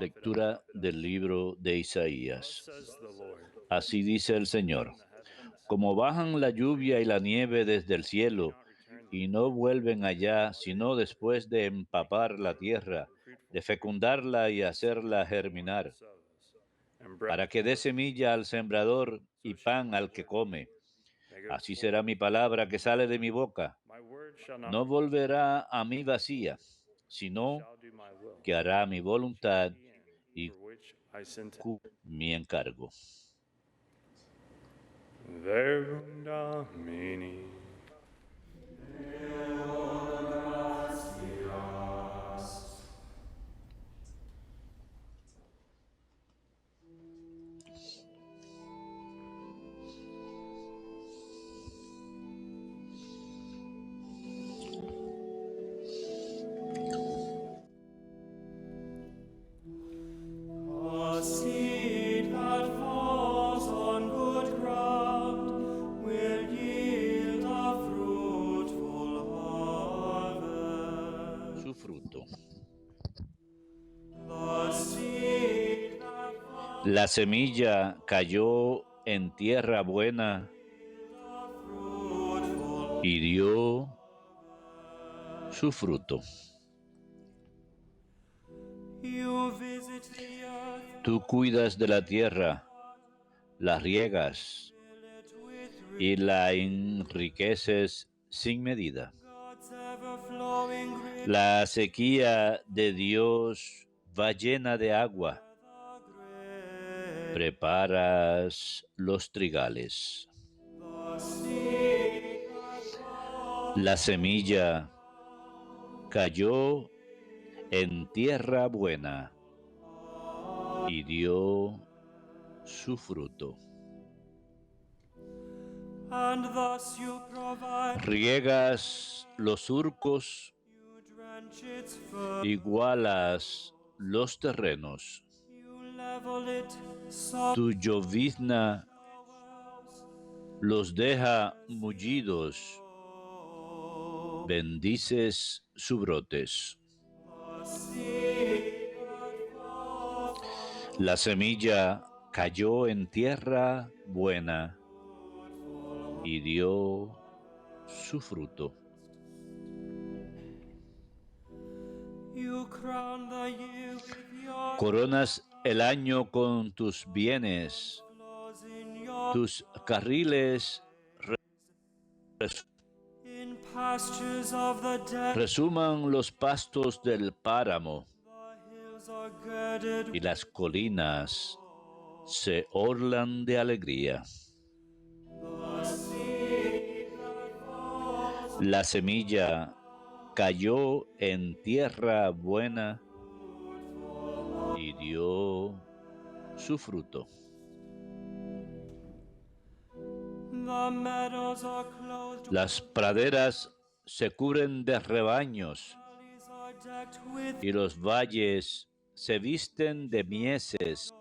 Lectura del libro de Isaías. Así dice el Señor: como bajan la lluvia y la nieve desde el cielo, y no vuelven allá, sino después de empapar la tierra, de fecundarla y hacerla germinar, para que dé semilla al sembrador y pan al que come. Así será mi palabra que sale de mi boca. No volverá a mí vacía, sino que hará mi voluntad y mi encargo. Verbum Domini. A seed that falls on good ground will yield a fruitful harvest. Su fruto. The seed that falls La semilla cayó en tierra buena fruitful y dio su fruto. you visit the earth, Tú cuidas de la tierra, la riegas fill it with y la enriqueces sin medida. God's ever-flowing river. La sequía de Dios va llena de agua. Preparas los trigales. The seed that falls La semilla cayó en tierra buena y dio su fruto. and thus you provide, Riegas los surcos, you drench its fur, igualas los terrenos. you level it so Tu llovizna los deja mullidos. Bendices sus brotes. the seed that falls La semilla cayó en tierra buena y dio su fruto. you crown the year with your Coronas el año con tus bienes. flows in your Tus carriles in pastures of the dead. resuman los pastos del páramo The hills are girded y las colinas se orlan de alegría. the seed that falls La semilla cayó en tierra buena y dio su fruto. the meadows are clothed Las praderas se cubren de rebaños valleys are decked with y los valles se visten de mieses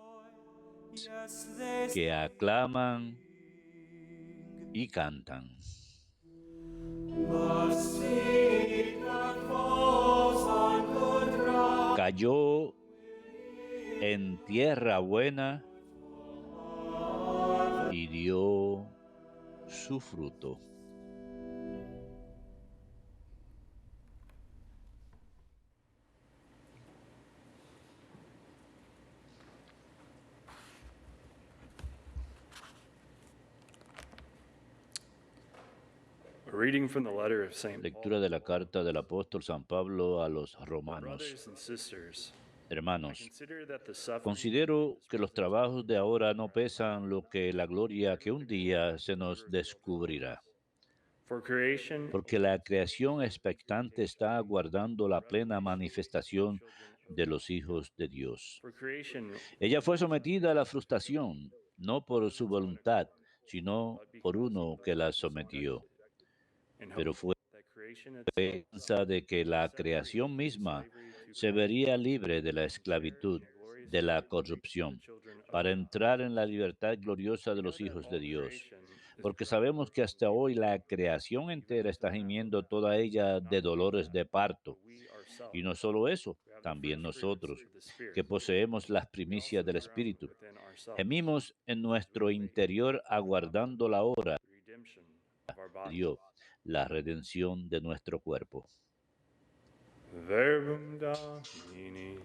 yes they que aclaman y cantan. the seed that falls on good ground Cayó en tierra buena y dio su fruto. A reading from the letter of St. Lectura de la carta del apóstol San Pablo a los romanos. Brothers and sisters, I Hermanos, consider that the suffering considero que los trabajos de ahora no pesan lo que la gloria que un día se nos descubrirá, for creation porque la creación expectante está aguardando la plena manifestación de los hijos de Dios. for creation Ella fue sometida a la frustración, no por su voluntad, sino por uno que la sometió, in pero hope fue that creation esperanza de que la creación misma se vería libre de la esclavitud, de la corrupción, para entrar en la libertad gloriosa de los hijos de Dios. porque sabemos que hasta hoy la creación entera está gimiendo toda ella de dolores de parto. Y no solo eso, también nosotros, que poseemos las primicias del Espíritu, gemimos en nuestro interior aguardando la hora de Dios, la redención de nuestro cuerpo. Verbum Domini.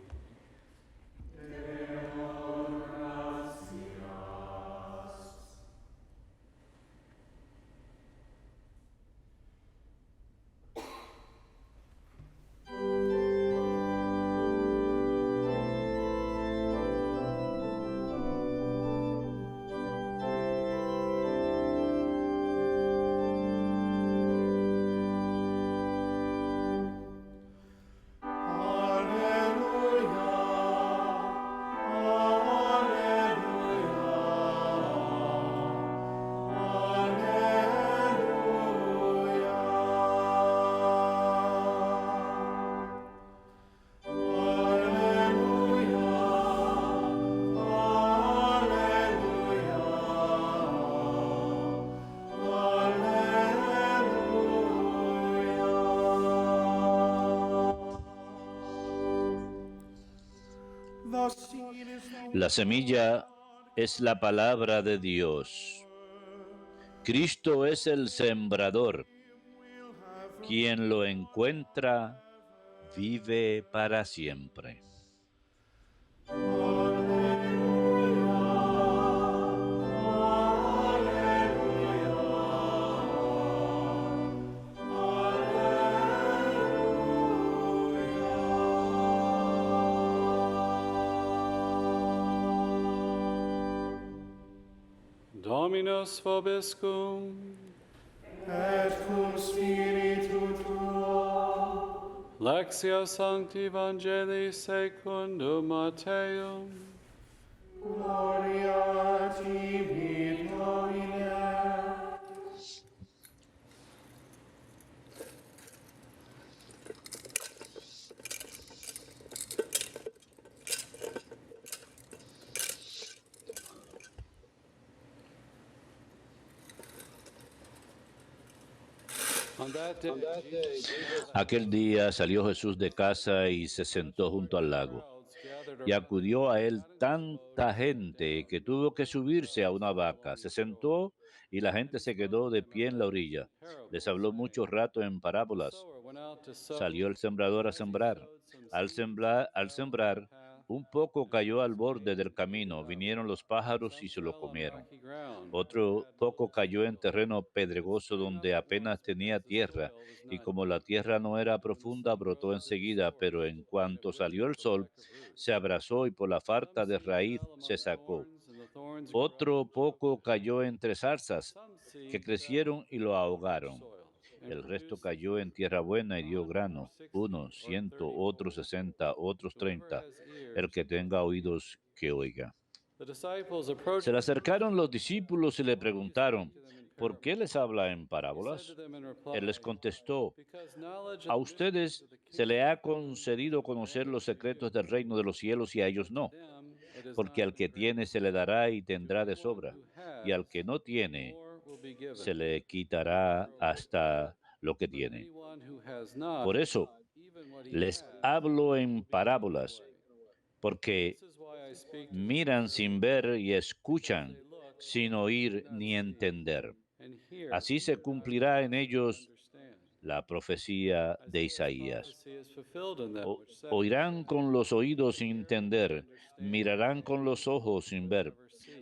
La semilla es la palabra de Dios. Cristo es el sembrador. Quien lo encuentra vive para siempre. Dominus vobiscum, Et cum spiritu tuo, Lectio Sancti Evangelii secundum Matteum. gloria a tibi, Domine. On that day, Jesus Aquel día salió Jesús de casa y se sentó junto al lago. crowds gathered Y around acudió a él tanta gente que tuvo que subirse a una vaca. Se sentó y la gente se quedó de pie en la orilla. Les habló mucho rato en the parábolas. sower went out to sow. Salió el sembrador a sembrar. Al sembrar, un poco cayó al borde del camino. Vinieron los pájaros y se lo comieron. Otro poco cayó en terreno pedregoso donde apenas tenía tierra, y como la tierra no era profunda, brotó enseguida, pero en cuanto salió el sol, se abrazó y por la falta de raíz se sacó. Otro poco cayó entre zarzas, que crecieron y lo ahogaron. El resto cayó en tierra buena y dio grano, unos 100, otros 60, otros 30. El que tenga oídos, que oiga. Se le acercaron los discípulos y le preguntaron, ¿por qué les habla en parábolas? Él les contestó, a ustedes se le ha concedido conocer los secretos del reino de los cielos y a ellos no, porque al que tiene se le dará y tendrá de sobra, y al que no tiene se le quitará hasta lo que tiene. Por eso les hablo en parábolas, porque miran sin ver y escuchan sin oír ni entender. Así se cumplirá en ellos la profecía de Isaías. Oirán con los oídos sin entender, mirarán con los ojos sin ver,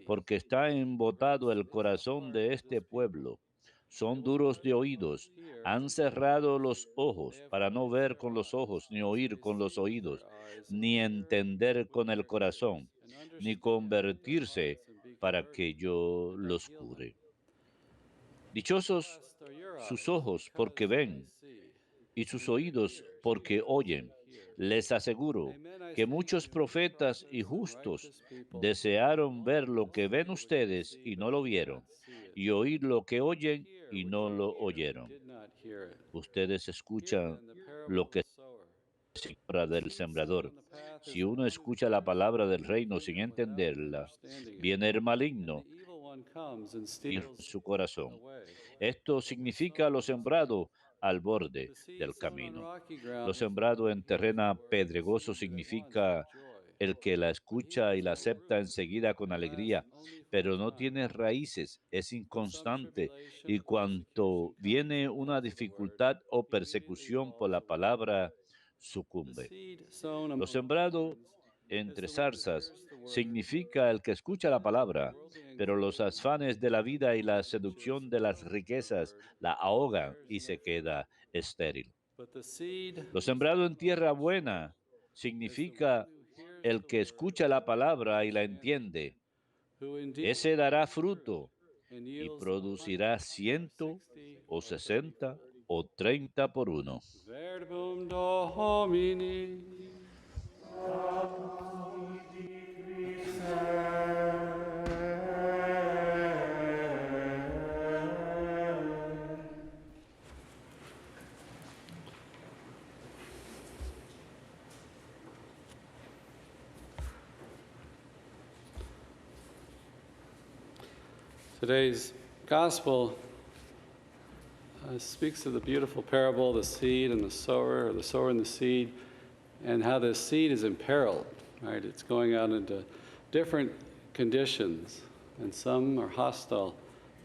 porque está embotado el corazón de este pueblo. Son duros de oídos, han cerrado los ojos para no ver con los ojos, ni oír con los oídos, ni entender con el corazón, ni convertirse para que yo los cure. Dichosos sus ojos porque ven y sus oídos porque oyen. Les aseguro que muchos profetas y justos desearon ver lo que ven ustedes y no lo vieron, y oír lo que oyen y no lo oyeron. Ustedes escuchan lo que se habla del sembrador. Si uno escucha la palabra del reino sin entenderla, viene el maligno comes and y steals su corazón. away. Esto significa lo sembrado al borde The seed del sown on camino. rocky Lo ground is sembrado en hears the terreno word, pedregoso receives it at once with significa joy. el que la But he escucha y has la no acepta root enseguida con and lasts alegría, only for a pero no time. tiene raíces, es When some inconstante, tribulation y or persecution cuanto comes viene una because of the word, dificultad o he immediately persecución por falls la away. palabra, The sucumbe. seed sown Lo among sembrado thorns is entre the one who zarzas hears the word, significa el que escucha la palabra, worldly pero los anxiety, afanes de la vida y la riches seducción de las choke the riquezas word, la and it ahogan bears y no se fruit. queda estéril. But the seed Lo sown sembrado en on tierra good soil buena is the one significa who hears el the que word escucha la and palabra y la understands it, entiende. who indeed Ese dará bears fruit fruto and y yields 100 producirá or 100 60 o or 30 60 fold. o 30 por uno. Verbum Domini. Today's gospel speaks of the beautiful parable, the seed and the sower, or the sower and the seed, and how the seed is imperiled, right? It's going out into different conditions, and some are hostile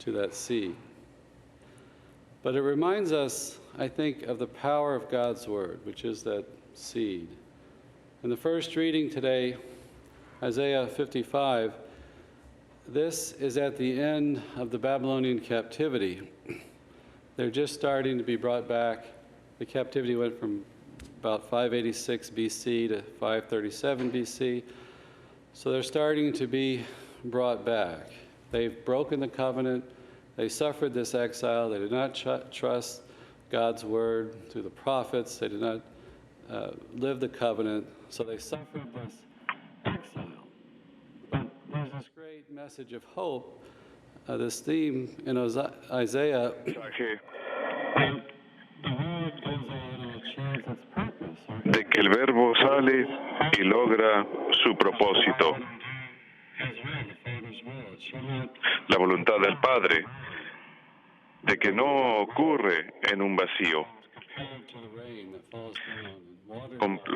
to that seed. But it reminds us, I think, of the power of God's word, which is that seed. In the first reading today, Isaiah 55, this is at the end of the Babylonian captivity. They're just starting to be brought back. The captivity went from about 586 BC to 537 BC. So they're starting to be brought back. They've broken the covenant. They suffered this exile. They did not trust God's word through the prophets. They did not live the covenant. So they suffered this exile. But there's this great message of hope, this theme in Isaiah. De que el verbo sale y logra su propósito. La voluntad del Padre, de que no ocurre en un vacío.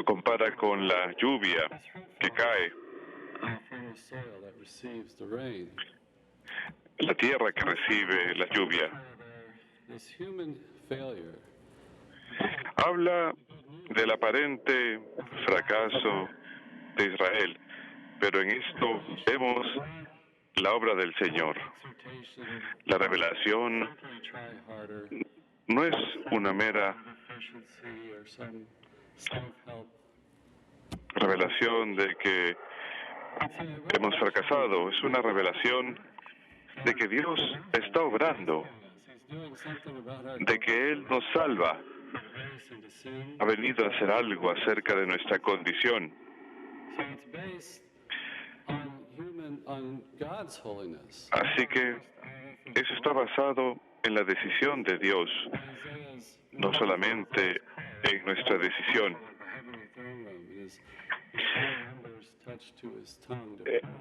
Compara con la lluvia que cae, la tierra que recibe la lluvia. Habla del aparente fracaso de Israel, pero en esto vemos la obra del Señor. La revelación no es una mera revelación de que hemos fracasado, es una revelación de que Dios está obrando, de que Él nos salva, ha venido a hacer algo acerca de nuestra condición. Así que eso está basado en la decisión de Dios, no solamente en nuestra decisión.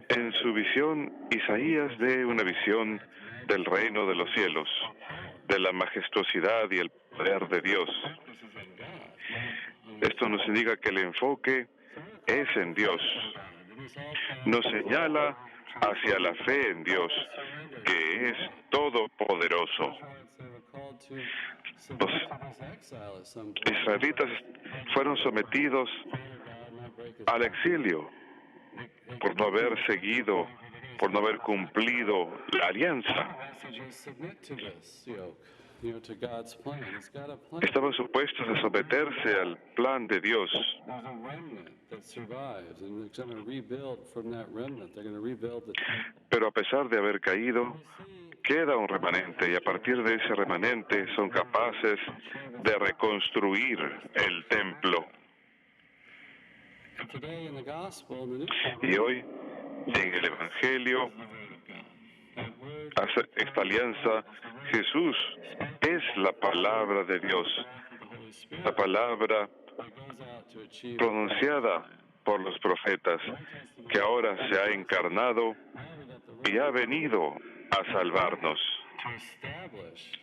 En su visión, Isaías ve una visión del reino de los cielos, de la majestuosidad y el poder de Dios. Esto nos indica que el enfoque es en Dios. Nos señala hacia la fe en Dios, que es todopoderoso. Los israelitas fueron sometidos al exilio por no haber seguido, por no haber cumplido la alianza. Estaban supuestos a someterse al plan de Dios. Pero a pesar de haber caído, queda un remanente y a partir de ese remanente son capaces de reconstruir el templo. Y hoy, en el Evangelio, hace esta alianza, Jesús es la palabra de Dios, la palabra pronunciada por los profetas, que ahora se ha encarnado y ha venido a salvarnos. to establish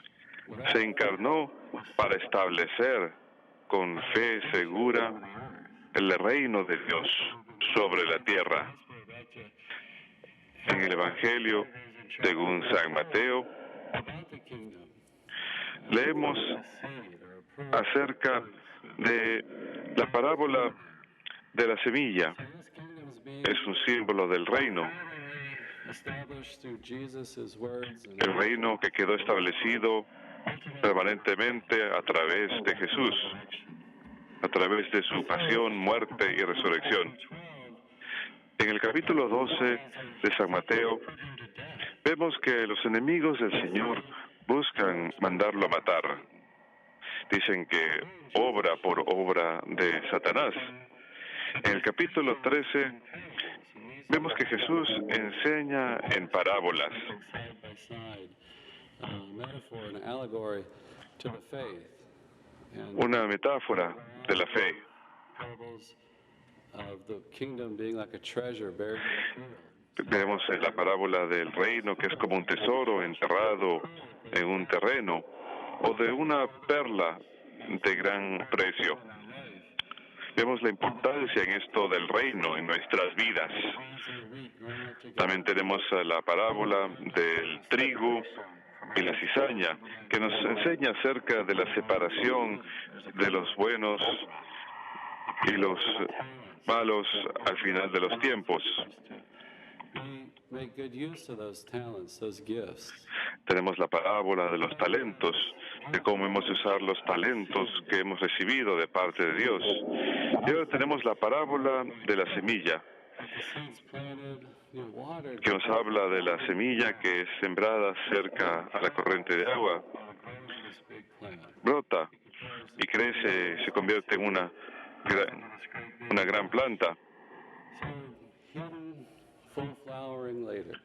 Se encarnó para establecer con fe segura el reino de Dios sobre la tierra. En el Evangelio, según San Mateo, about the kingdom. leemos acerca de la parábola de la semilla. This kingdom is being Es un símbolo del reino, established through Jesus' words and el reino que quedó establecido permanentemente a través de Jesús, a través de su pasión, muerte y resurrección. En el capítulo 12 de San Mateo, vemos que los enemigos del Señor buscan mandarlo a matar. Dicen que obra por obra de Satanás. En el capítulo 13, vemos que Jesús enseña en parábolas, side by side, metaphor and allegory to the faith, and una metáfora de la fe. parables of the kingdom being like a treasure buried in the field. Vemos en la parábola del reino que es como un tesoro enterrado en un terreno o de una perla de gran precio. Vemos la importancia en esto del reino en nuestras vidas. También tenemos la parábola del trigo y la cizaña, que nos enseña acerca de la separación de los buenos y los malos al final de los tiempos. We make good use of those talents, those gifts. Tenemos la parábola de los talentos, de cómo hemos de usar los talentos que hemos recibido de parte de Dios. Y ahora tenemos la parábola de la semilla, The seeds planted, watered que nos habla de la semilla que es sembrada cerca a la corriente de agua, this big plant. brota y crece, se convierte en una gran planta. So hidden, full flowering later.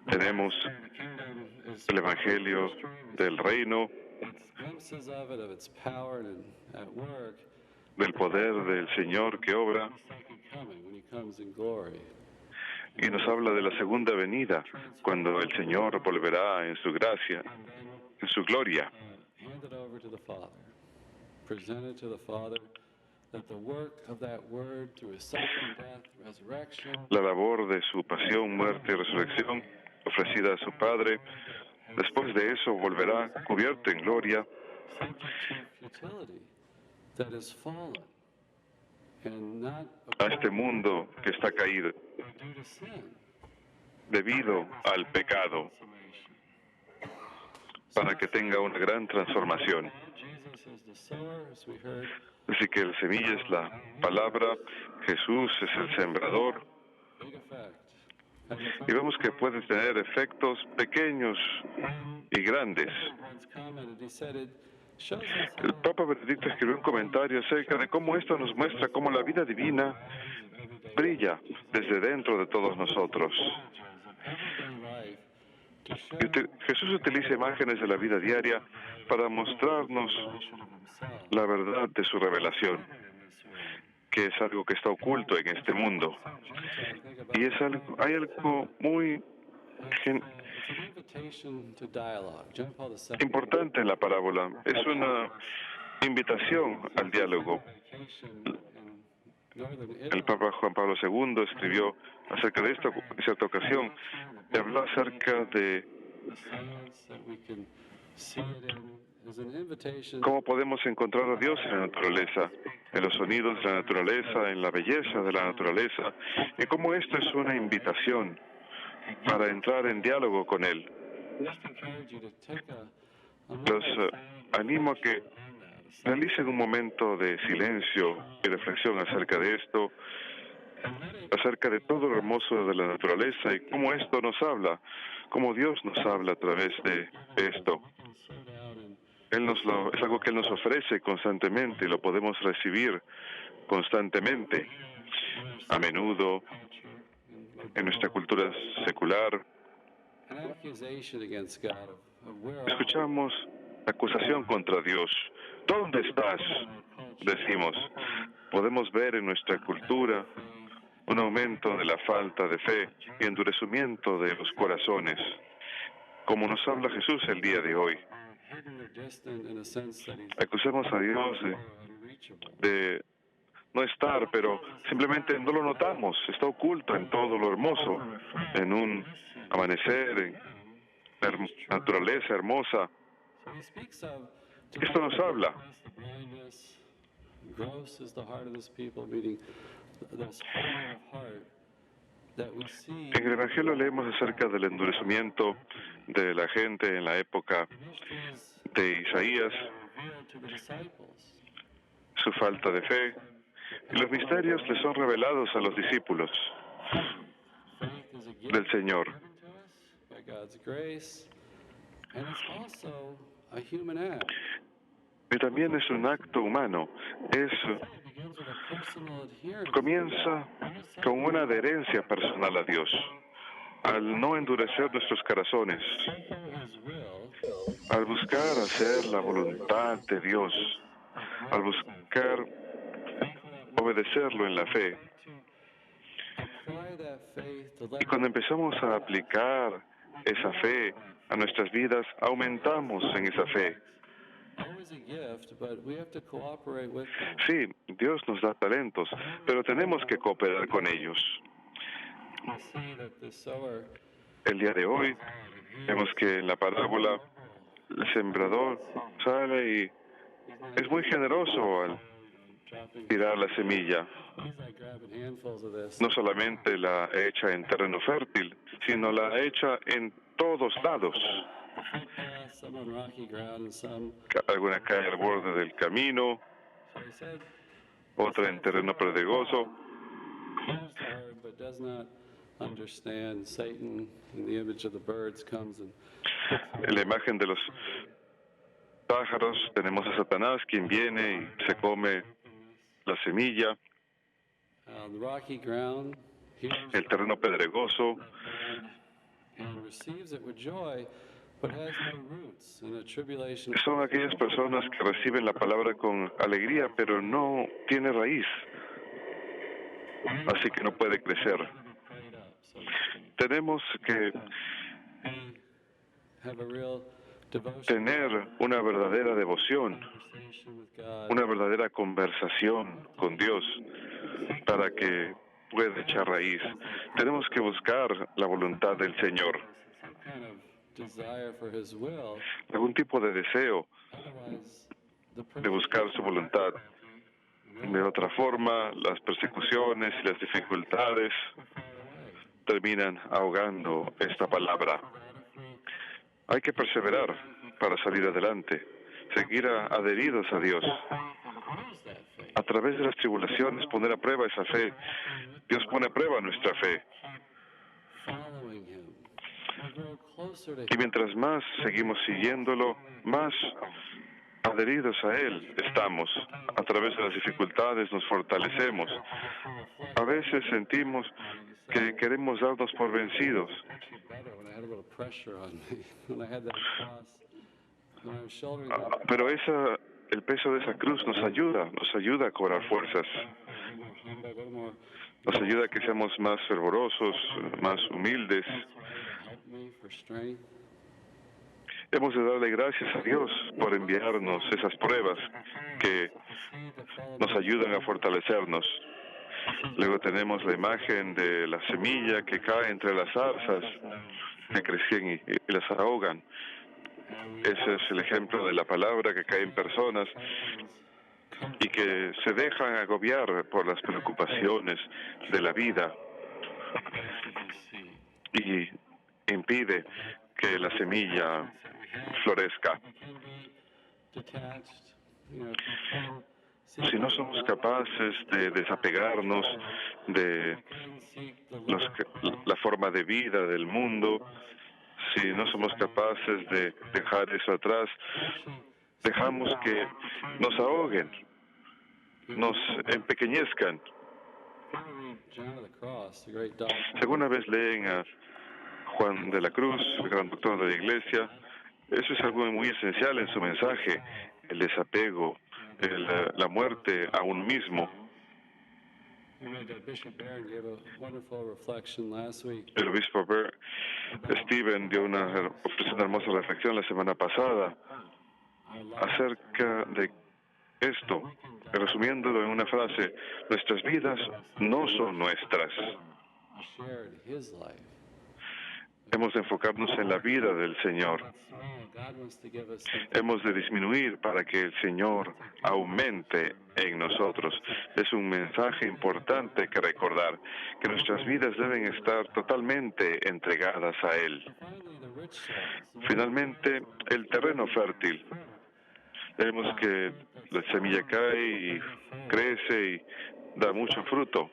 Tenemos The kingdom is el Evangelio del reino, it's glimpses of it, of its power and at work. del poder del Señor que obra, Second coming, when he comes in glory. y nos habla de la segunda venida, cuando el Señor volverá en su gracia, en su gloria. Hand it over to the Father. Present it to the Father, that the work of that word through his suffering, death, resurrection, La labor de su pasión, muerte y resurrección ofrecida a su Padre, después de eso volverá cubierto en gloria subject to futility, that is fallen, and not a este mundo que está caído due to sin. debido al pecado, para que tenga una gran transformación. Jesus is the sower, as we heard, Así que la semilla es la palabra, Jesús es el sembrador, big effect. y vemos que puede tener efectos pequeños y grandes. Once commented, he said it shows us El Papa Benedicto escribió un comentario acerca de cómo esto nos muestra cómo la vida divina brilla desde dentro de todos nosotros. everyday life to show Y Jesús utiliza imágenes de la vida diaria para mostrarnos himself la verdad de su revelación, in this world. que es algo que está oculto en este mundo. Y es algo, hay algo muy It's an invitation to dialogue. John Paul II importante en la parábola. Es una invitación al diálogo. vacation in northern El Italy. Papa Juan Pablo II escribió acerca de esto en cierta ocasión y habló acerca de The silence that we can see it in is an invitation cómo podemos encontrar a Dios en la naturaleza, en los sonidos de la naturaleza, en la belleza de la naturaleza, y cómo esto es una invitación para entrar en diálogo con Él. just encourage you to take a Los animo a que realicen un momento de silencio y reflexión acerca de esto, acerca de todo lo hermoso de la naturaleza y cómo esto nos habla, cómo Dios nos habla a través de esto. Es algo que Él nos ofrece constantemente y lo podemos recibir constantemente, a menudo, en nuestra cultura secular. an accusation against God of where are Escuchamos acusación contra Dios. ¿Dónde estás? Decimos. Podemos ver en nuestra cultura un aumento de la falta de fe y endurecimiento de los corazones, como nos habla Jesús el día de hoy. Acusemos a Dios de no estar, pero simplemente no lo notamos, está oculto en todo lo hermoso, en un amanecer, en la naturaleza hermosa. Esto nos habla. En el Evangelio leemos acerca del endurecimiento de la gente en la época de Isaías, su falta de fe, y los misterios le son revelados a los discípulos del Señor. Y también es un acto humano. Comienza con una adherencia personal a Dios. Al no endurecer nuestros corazones, al buscar hacer la voluntad de Dios, al buscar obedecerlo en la fe. Y cuando empezamos a aplicar esa fe a nuestras vidas, aumentamos en esa fe. Sí, Dios nos da talentos, pero tenemos que cooperar con ellos. El día de hoy vemos que en la parábola el sembrador sale y es muy generoso al tirar la semilla. No solamente la echa en terreno fértil, sino la echa en todos lados. Alguna cae al borde del camino, otra en terreno pedregoso. En la imagen de los pájaros tenemos a Satanás, quien viene y se come la semilla. El terreno pedregoso son aquellas personas que reciben la palabra con alegría, pero no tiene raíz, así que no puede crecer. Tenemos que tener una verdadera devoción, una verdadera conversación con Dios para que pueda echar raíz. Tenemos que buscar la voluntad del Señor, algún tipo de deseo de buscar su voluntad. De otra forma, las persecuciones y las dificultades terminan ahogando esta palabra. Hay que perseverar para salir adelante, seguir adheridos a Dios. A través de las tribulaciones, poner a prueba esa fe. Dios pone a prueba nuestra fe. Y mientras más seguimos siguiéndolo, más adheridos a Él estamos. A través de las dificultades nos fortalecemos. A veces sentimos que queremos darnos por vencidos. Pero el peso de esa cruz nos ayuda a cobrar fuerzas. Nos ayuda a que seamos más fervorosos, más humildes. Hemos de darle gracias a Dios por enviarnos esas pruebas que nos ayudan a fortalecernos. Luego tenemos la imagen de la semilla que cae entre las zarzas que crecen y las ahogan. Ese es el ejemplo de la palabra que cae en personas y que se dejan agobiar por las preocupaciones de la vida y impide que la semilla florezca. Si no somos capaces de desapegarnos de la forma de vida del mundo, si no somos capaces de dejar eso atrás, dejamos que nos ahoguen, nos empequeñezcan. Si alguna vez leen a Juan de la Cruz, el gran doctor de la Iglesia, eso es algo muy esencial en su mensaje, el desapego, la muerte a uno mismo. Bishop Barron gave a wonderful reflection last week. El obispo Stephen dio una hermosa reflexión la semana pasada acerca de esto, resumiéndolo en una frase: nuestras vidas no son nuestras. Shared his life. Hemos de enfocarnos en la vida del Señor. God wants to give us something. Hemos de disminuir para que el Señor aumente en nosotros. Es un mensaje importante que recordar, que nuestras vidas deben estar totalmente entregadas a Él. Finally, the rich soil. Finalmente, el terreno fértil. Vemos que la semilla cae y crece y da mucho fruto.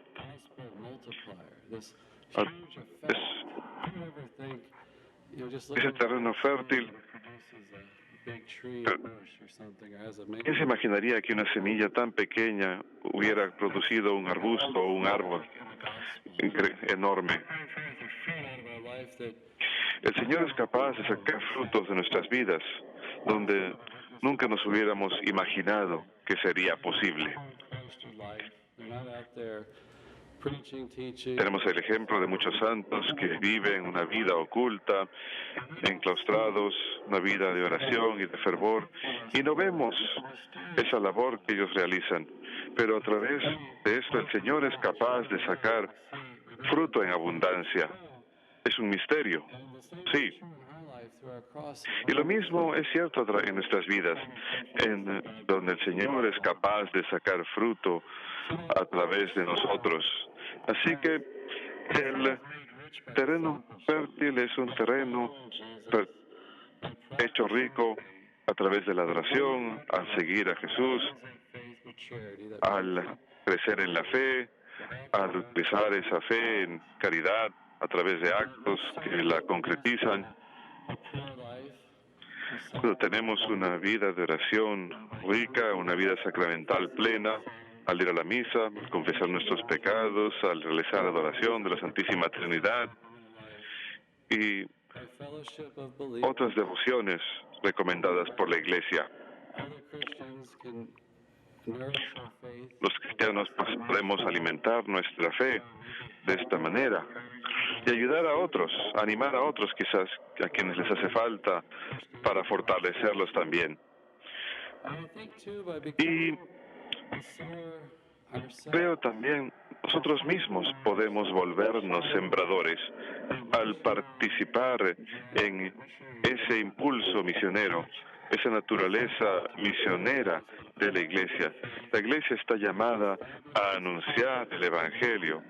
Gospel multiplier. This Ah, huge effect. es- You ever think, just Ese looking at terreno fértil, produces a big tree Pero- or bush or something, or has a ¿quién se main imaginaría que una semilla tan pequeña hubiera producido un arbusto o un árbol enorme? out of our life that El Señor es capaz de sacar frutos de nuestras vidas donde nunca nos hubiéramos imaginado que sería posible. approach to life. They're not out there preaching, teaching. Tenemos el ejemplo de muchos santos que viven una vida oculta, enclaustrados, una vida de oración y de fervor, y no vemos esa labor que ellos realizan. Pero a través de esto el Señor es capaz de sacar fruto en abundancia. Es un misterio, sí. In our life, through our crossing, Y lo mismo es cierto en nuestras vidas, en donde el Señor es capaz de sacar fruto a través de nosotros. Así que el terreno fértil es un terreno hecho rico a través de la adoración, al seguir a Jesús, faith with charity, that al crecer en la fe, al utilizar esa fe en caridad a través de actos que la concretizan. prayer life, Cuando tenemos una vida de oración rica, una vida sacramental plena, al ir a la misa, al confesar nuestros pecados, al realizar adoración de la Santísima Trinidad y a fellowship of believers. otras devociones recomendadas por la Iglesia. Other Christians can nourish our faith. Los cristianos podemos alimentar nuestra fe de esta manera y ayudar a otros, animar a otros quizás a quienes les hace falta para fortalecerlos también. And I think too, by Y becoming a sower ourselves, creo también nosotros mismos podemos volvernos sembradores al participar en ese impulso misionero, esa naturaleza misionera de la Iglesia. La Iglesia está llamada a anunciar el Evangelio,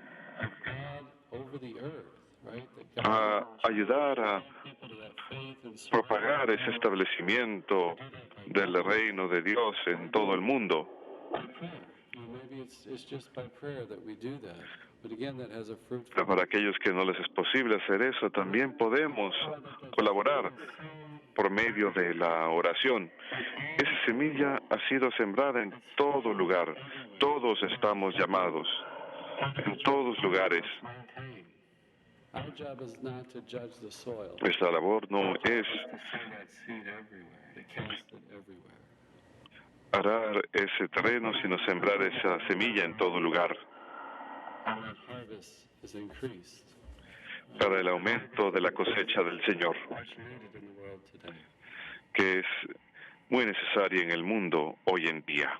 God over the earth, right? That a ayudar a people to that faith and service. propagar ese establecimiento del reino de Dios en todo el mundo. Maybe it's just by prayer that we do that. But again, that has a fruitful. Pero para aquellos que no les es posible hacer eso, también podemos colaborar por medio de la oración. Esa semilla ha sido sembrada en todo lugar. Todos estamos llamados, en todos lugares. Our job is not to judge the soil. Nuestra labor no es To sow that seed everywhere, to cast it everywhere. arar ese terreno, sino sembrar esa semilla en todo lugar And that harvest is increased. para el aumento de la cosecha del Señor, Much needed in the world today. que es muy necesaria en el mundo hoy en día.